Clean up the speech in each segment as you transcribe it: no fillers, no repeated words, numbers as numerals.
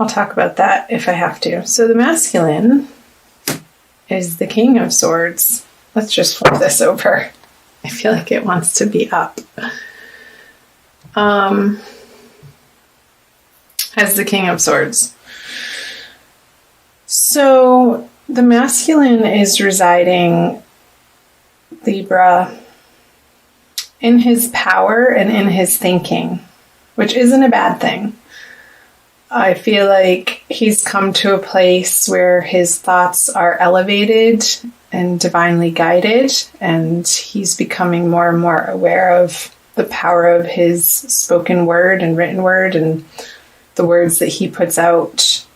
I'll talk about that if I have to. So the masculine is the King of Swords. Let's just flip this over. I feel like it wants to be up. As the King of Swords. So the masculine is residing, Libra, in his power and in his thinking, which isn't a bad thing. I feel like he's come to a place where his thoughts are elevated and divinely guided, and he's becoming more and more aware of the power of his spoken word and written word and the words that he puts out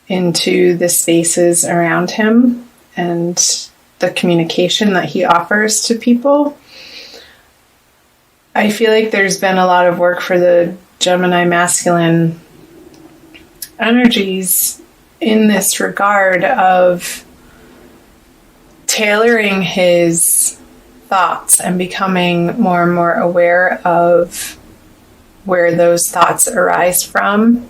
into the spaces around him and the communication that he offers to people. I feel like there's been a lot of work for the Gemini masculine energies in this regard of tailoring his thoughts and becoming more and more aware of where those thoughts arise from.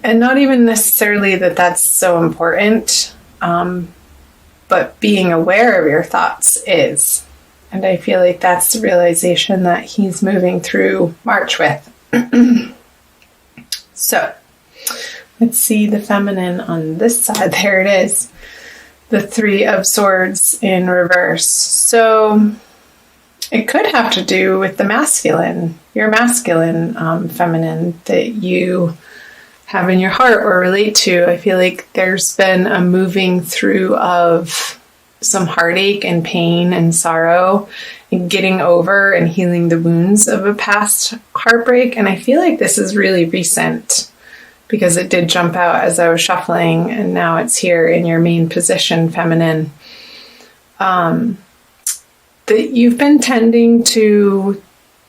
And not even necessarily that that's so important, but being aware of your thoughts is. And I feel like that's the realization that he's moving through March with. So, let's see the feminine on this side. There it is. The Three of Swords in reverse. So, it could have to do with the masculine, your masculine feminine that you have in your heart or relate to. I feel like there's been a moving through of some heartache and pain and sorrow and getting over and healing the wounds of a past heartbreak. And I feel like this is really recent because it did jump out as I was shuffling, and now it's here in your main position, feminine. That you've been tending to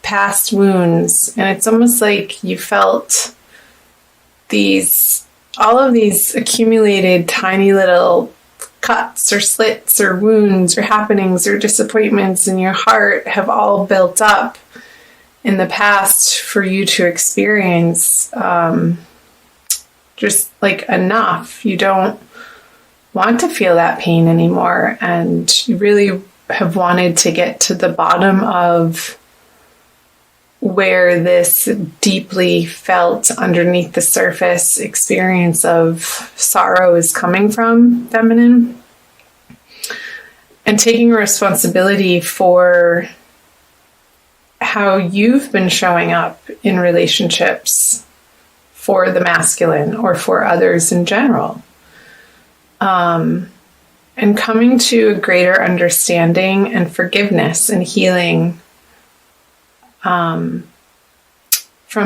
past wounds, and it's almost like you felt all of these accumulated tiny little cuts or slits or wounds or happenings or disappointments in your heart have all built up in the past for you to experience just like enough. You don't want to feel that pain anymore, and you really have wanted to get to the bottom of where this deeply felt underneath the surface experience of sorrow is coming from, feminine. And taking responsibility for how you've been showing up in relationships for the masculine or for others in general. And coming to a greater understanding and forgiveness and healing from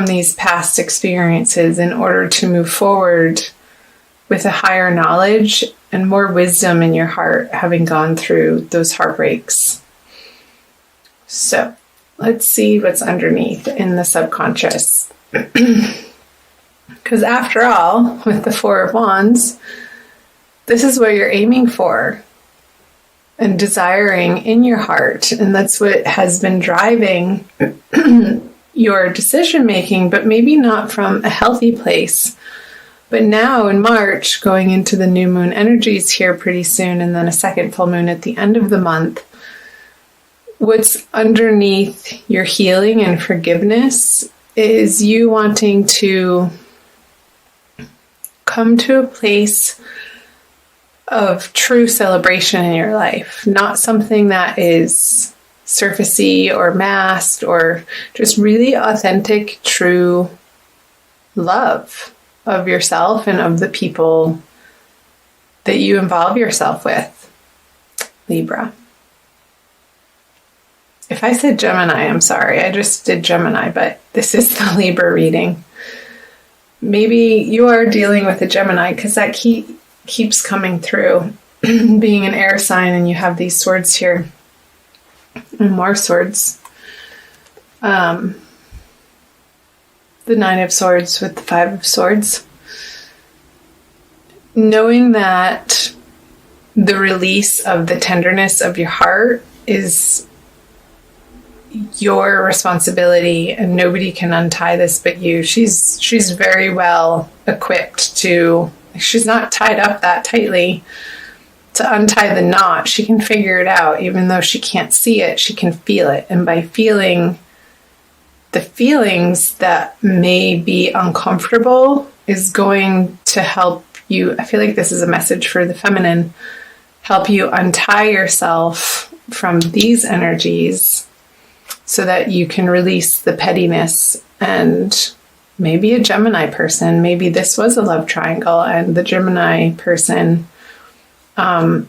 these past experiences in order to move forward with a higher knowledge and more wisdom in your heart, having gone through those heartbreaks. So let's see what's underneath in the subconscious. Because after all, with the Four of Wands, this is what you're aiming for and desiring in your heart. And that's what has been driving your decision making, but maybe not from a healthy place. But now in March, going into the new moon energies here pretty soon, and then a second full moon at the end of the month, what's underneath your healing and forgiveness is you wanting to come to a place of true celebration in your life, not something that is surfacey or masked, or just really authentic, true love of yourself and of the people that you involve yourself with, Libra. If I said Gemini, I'm sorry. I just did Gemini, but this is the Libra reading. Maybe you are dealing with a Gemini because that keeps coming through. Being an air sign, and you have these swords here. And more swords. The Nine of Swords with the Five of Swords. Knowing that the release of the tenderness of your heart is your responsibility, and nobody can untie this but you. She's very well equipped to, she's not tied up that tightly to untie the knot. She can figure it out. Even though she can't see it, she can feel it. And by feeling the feelings that may be uncomfortable is going to help you. I feel like this is a message for the feminine. Help you untie yourself from these energies so that you can release the pettiness. And maybe a Gemini person, maybe this was a love triangle and the Gemini person was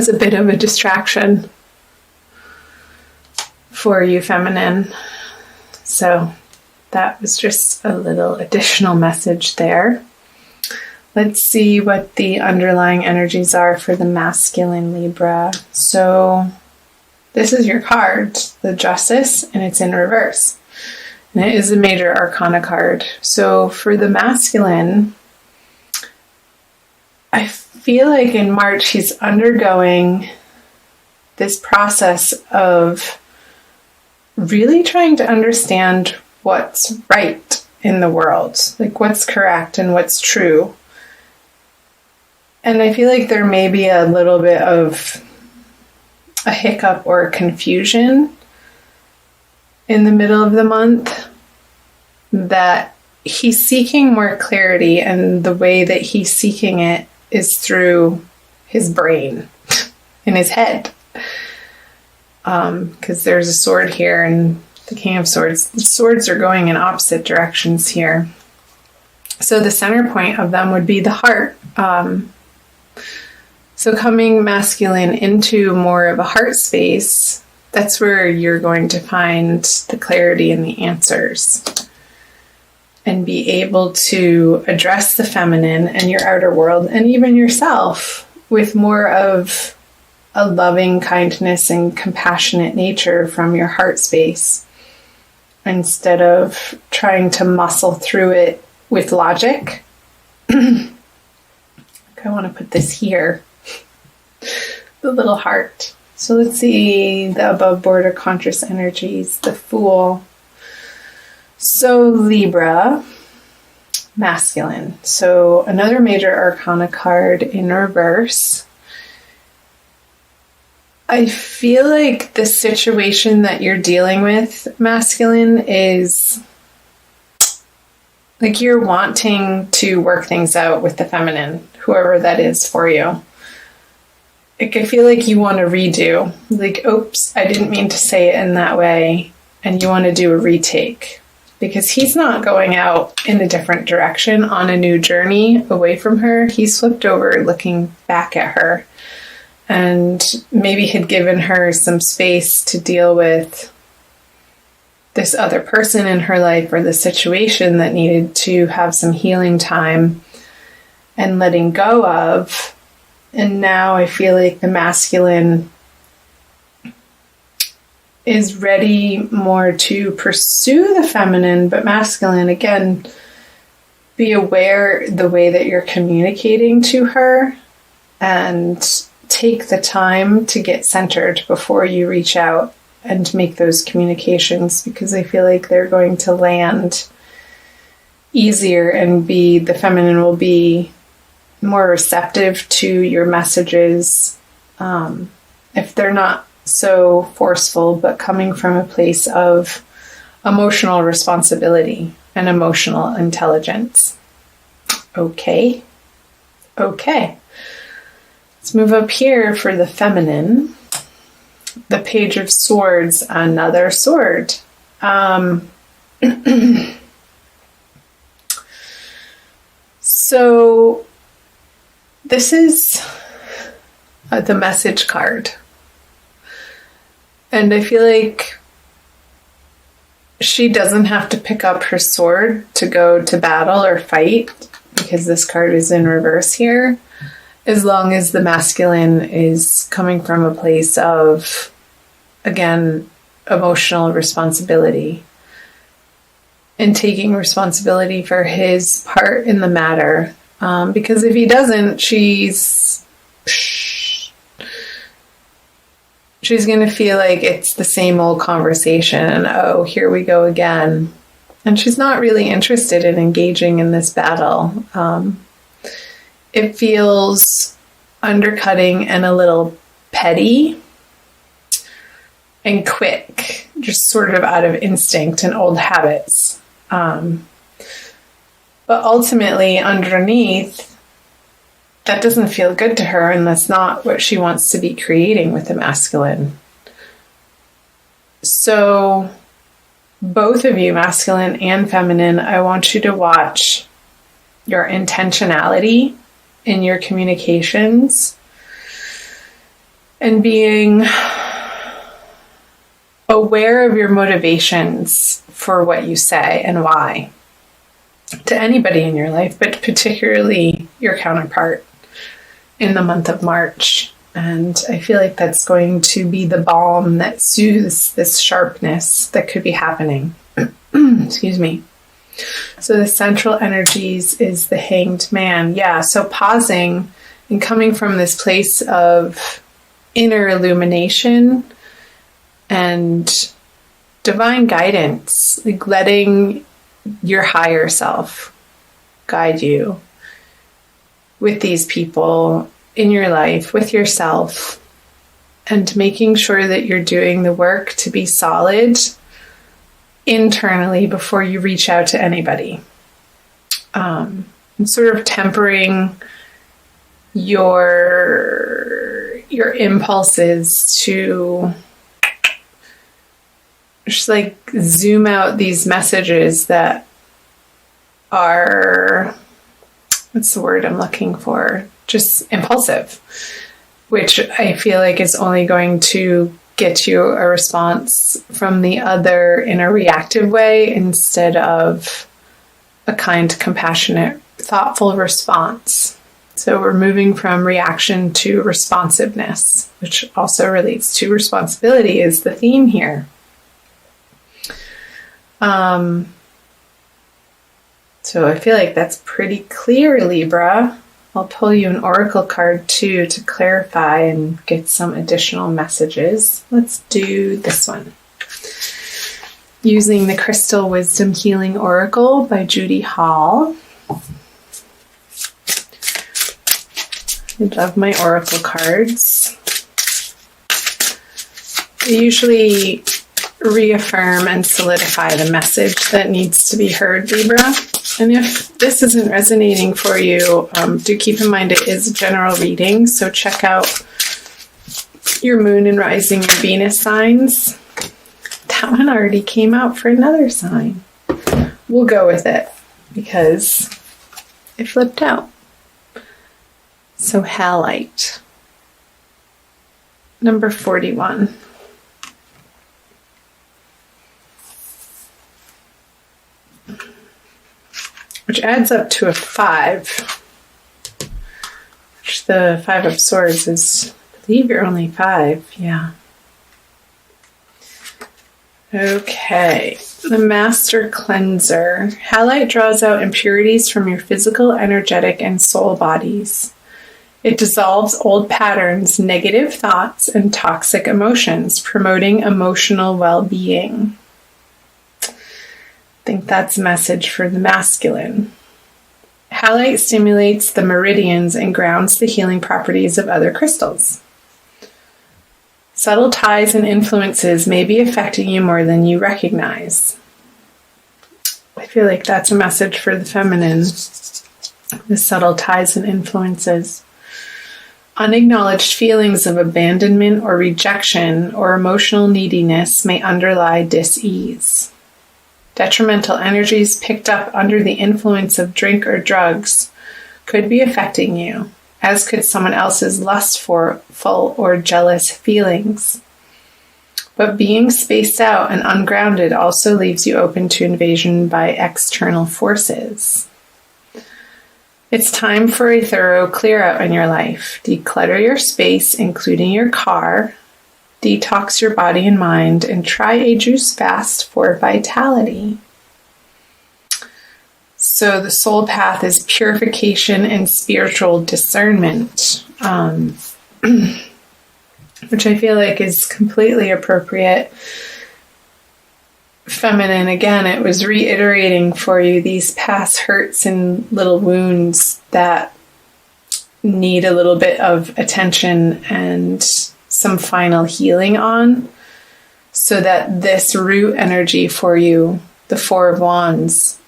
a bit of a distraction for you, feminine. So that was just a little additional message there. Let's see what the underlying energies are for the masculine Libra. So this is your card, the Justice, and it's in reverse. And it is a major arcana card. So for the masculine, I feel like in March he's undergoing this process of really trying to understand what's right in the world, like what's correct and what's true. And I feel like there may be a little bit of a hiccup or confusion in the middle of the month, that he's seeking more clarity, and the way that he's seeking it is through his brain, in his head. Because there's a sword here and the King of Swords. The swords are going in opposite directions here. So the center point of them would be the heart. So coming masculine into more of a heart space, that's where you're going to find the clarity and the answers, and be able to address the feminine and your outer world, and even yourself, with more of a loving kindness and compassionate nature from your heart space, instead of trying to muscle through it with logic. I want to put this here, the little heart. So let's see the above border conscious energies, the Fool. So Libra, masculine. So another major arcana card in reverse. I feel like the situation that you're dealing with, masculine, is like you're wanting to work things out with the feminine, whoever that is for you. Like, I feel like you want to redo. Like, oops, I didn't mean to say it in that way. And you want to do a retake. Because he's not going out in a different direction on a new journey away from her. He's flipped over looking back at her. And maybe had given her some space to deal with this other person in her life, or the situation that needed to have some healing time and letting go of. And now I feel like the masculine is ready more to pursue the feminine, but masculine, again, be aware the way that you're communicating to her, and take the time to get centered before you reach out and make those communications, because I feel like they're going to land easier, and the feminine will be more receptive to your messages, if they're not so forceful, but coming from a place of emotional responsibility and emotional intelligence. Okay. Let's move up here for the feminine. The Page of Swords, another sword. So this is the message card. And I feel like she doesn't have to pick up her sword to go to battle or fight, because this card is in reverse here, as long as the masculine is coming from a place of, again, emotional responsibility and taking responsibility for his part in the matter. Because if he doesn't, she's she's going to feel like it's the same old conversation and, oh, here we go again. And she's not really interested in engaging in this battle. It feels undercutting and a little petty and quick, just sort of out of instinct and old habits. But ultimately, underneath, that doesn't feel good to her, and that's not what she wants to be creating with the masculine. So, both of you, masculine and feminine, I want you to watch your intentionality in your communications and being aware of your motivations for what you say and why to anybody in your life, but particularly your counterpart in the month of March. And I feel like that's going to be the balm that soothes this sharpness that could be happening. Excuse me. So the central energies is the Hanged Man. Yeah, so pausing and coming from this place of inner illumination and divine guidance, like letting your higher self guide you with these people in your life, with yourself, and making sure that you're doing the work to be solid internally before you reach out to anybody. And sort of tempering your impulses to just like zoom out these messages that are, what's the word I'm looking for? Just impulsive, which I feel like is only going to get you a response from the other in a reactive way instead of a kind, compassionate, thoughtful response. So we're moving from reaction to responsiveness, which also relates to responsibility, is the theme here. So I feel like that's pretty clear, Libra. I'll pull you an oracle card too to clarify and get some additional messages. Let's do this one. Using the Crystal Wisdom Healing Oracle by Judy Hall. I love my oracle cards. They usually reaffirm and solidify the message that needs to be heard, Libra. And if this isn't resonating for you, do keep in mind it is a general reading, so check out your moon and rising and Venus signs. That one already came out for another sign. We'll go with it because it flipped out. So Halite, number 41. Which adds up to a 5. Which the 5 of Swords is, I believe you're only 5. Yeah. Okay. The Master Cleanser. Halite draws out impurities from your physical, energetic, and soul bodies. It dissolves old patterns, negative thoughts, and toxic emotions, promoting emotional well-being. I think that's a message for the masculine. Halite stimulates the meridians and grounds the healing properties of other crystals. Subtle ties and influences may be affecting you more than you recognize. I feel like that's a message for the feminine. The subtle ties and influences. Unacknowledged feelings of abandonment or rejection or emotional neediness may underlie dis-ease. Detrimental energies picked up under the influence of drink or drugs could be affecting you, as could someone else's lustful or jealous feelings. But being spaced out and ungrounded also leaves you open to invasion by external forces. It's time for a thorough clear out in your life. Declutter your space, including your car. Detox your body and mind, and try a juice fast for vitality. So the soul path is purification and spiritual discernment. which I feel like is completely appropriate. Feminine, again, it was reiterating for you these past hurts and little wounds that need a little bit of attention and some final healing on, so that this root energy for you, the Four of Wands,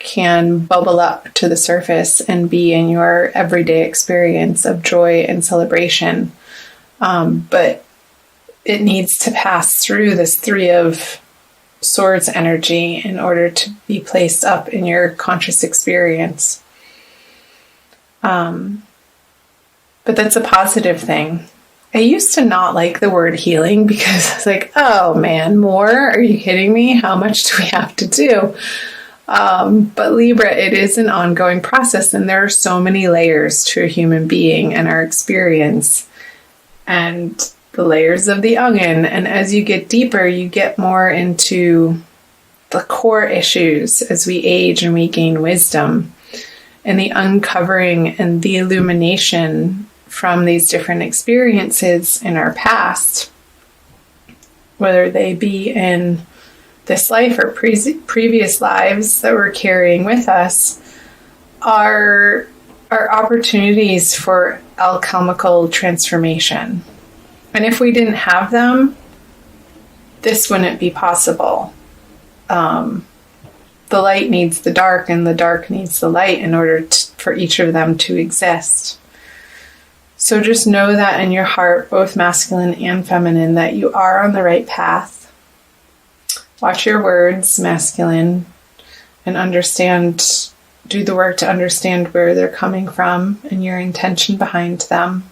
can bubble up to the surface and be in your everyday experience of joy and celebration. But it needs to pass through this Three of Swords energy in order to be placed up in your conscious experience. But that's a positive thing. I used to not like the word healing because it's like, oh man, more? Are you kidding me? How much do we have to do? But Libra, it is an ongoing process, and there are so many layers to a human being and our experience, and the layers of the onion. And as you get deeper, you get more into the core issues as we age and we gain wisdom, and the uncovering and the illumination from these different experiences in our past, whether they be in this life or previous lives that we're carrying with us, are opportunities for alchemical transformation. And if we didn't have them, this wouldn't be possible. The light needs the dark, and the dark needs the light in order for each of them to exist. So just know that in your heart, both masculine and feminine, that you are on the right path. Watch your words, masculine, and understand, do the work to understand where they're coming from and your intention behind them.